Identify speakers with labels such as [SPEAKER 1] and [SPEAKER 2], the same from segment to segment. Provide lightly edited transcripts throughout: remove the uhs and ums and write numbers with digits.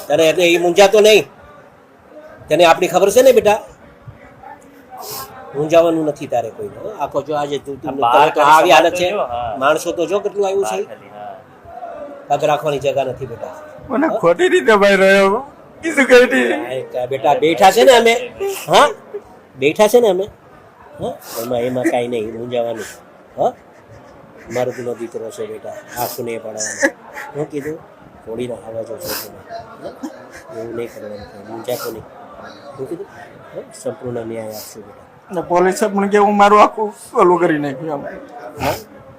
[SPEAKER 1] તને એટલે એ મૂંઝાતો નહીં. તને આપણી ખબર છે ને બેટા, મૂંઝાવાનું નથી તારે કોઈને. આખો જો આજે તું આવી હાલત છે, માણસો તો જો કેટલું આવ્યું છે. પગ રાખવાની જગા નથી બેટા.
[SPEAKER 2] મને ખોટી રીતે ભાઈ રહ્યો કીધું કઈ
[SPEAKER 1] બેટા બેઠા છે ને અમે, હા બેઠા છે ને અમે, હા એમાં કાંઈ નહીં મૂંઝાવાનું. હા મારો તું દીકરો છે બેટા, આંખું નહીં પડવાનું. હું કીધું થોડીના આવાજો છે તમે, એવું નહીં કરવાનું, મૂંઝાતો નહીં. હું કીધું સંપૂર્ણ ન્યાય આપશું બેટા.
[SPEAKER 2] પોલીસે પણ કેવું મારું આખું ઓલું કરી નાખ્યું.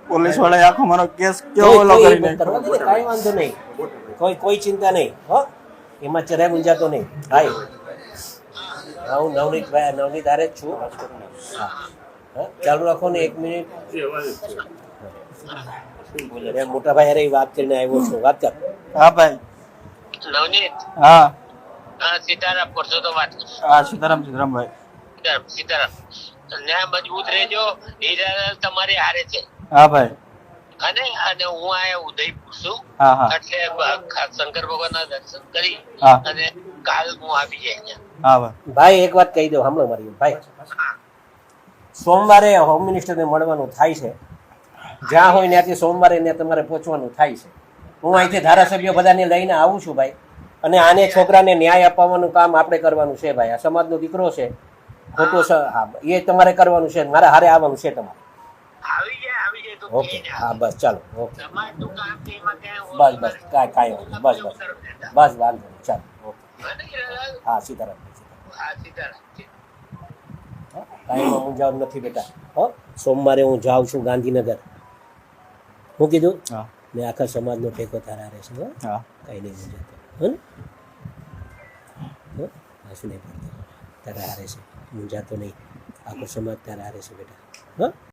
[SPEAKER 2] પોલીસ વાળાએ આખો મારો કેસ કેવો ઓલો કરી નાખ્યો.
[SPEAKER 1] કાંઈ વાંધો નહીં, કોઈ ચિંતા નહીં. હા એમાં જરાય મૂંઝાતો નહીં. હાય હું નવનીત ભાઈ, નવનીત હારે જ છું. હા ચાલુ રાખો ને 1 મિનિટ. મોટા ભાઈ હારે વાત કરીને આવ્યો છું, વાત કર.
[SPEAKER 2] હા ભાઈ.
[SPEAKER 3] નવનીત.
[SPEAKER 2] હા
[SPEAKER 3] સીતારામ કરશો તો વાત.
[SPEAKER 2] હા સીતારામ ભાઈ.
[SPEAKER 3] સીતારામ ન્યાય મજબૂત રહેજો. હીરાલાલ તમારી હારે છે.
[SPEAKER 2] હા ભાઈ.
[SPEAKER 3] અને હું આ ઉદયપુર છું.
[SPEAKER 2] હા હા
[SPEAKER 3] એટલે શંકર ભગવાનના દર્શન કરી
[SPEAKER 2] હા
[SPEAKER 3] અને કાલ હું આવી જાય.
[SPEAKER 2] હા ભાઈ.
[SPEAKER 1] ભાઈ એક વાત કહી દઉં, સાંભળો મારી ભાઈ. સોમવારે હોમ મિનિસ્ટરને મળવાનું થાય છે. જ્યાં હોય ત્યાંથી સોમવારે ત્યાં તમારે પહોંચવાનું થાય છે. હું અહીંથી ધારાસભ્યો બધાને લઈને આવું છું ભાઈ. અને આને છોકરાને ન્યાય અપાવવાનું કામ આપણે કરવાનું છે ભાઈ. આ સમાજનો દીકરો છે, ખોટો હા એ તમારે કરવાનું છે. મારા હારે આવવાનું છે તમારે.
[SPEAKER 3] આવી જાય તો
[SPEAKER 1] ઓકે હા બસ ચાલો. ઓકે
[SPEAKER 3] તમારું કામ છે એમાં ક્યાંય
[SPEAKER 1] બસ બસ કાંઈ વાંધો બસ વાંધો નહીં ચાલો. ઓકે હા સીતારામ. કાંઈમાં મૂંઝાવાનું નથી બેટા. હો સોમવારે હું જાઉં છું ગાંધીનગર. હું કીધું
[SPEAKER 2] હા
[SPEAKER 1] મેં આખા સમાજનો ટેકો તારા રહેશે. હો
[SPEAKER 2] હા
[SPEAKER 1] કાંઈ નહીં મૂંઝાતો. હો ને હાસું નહીં પડતો. તારા હારે છે, મૂંઝાતો નહીં. આખો સમાજ તારા હારે છે બેટા. હા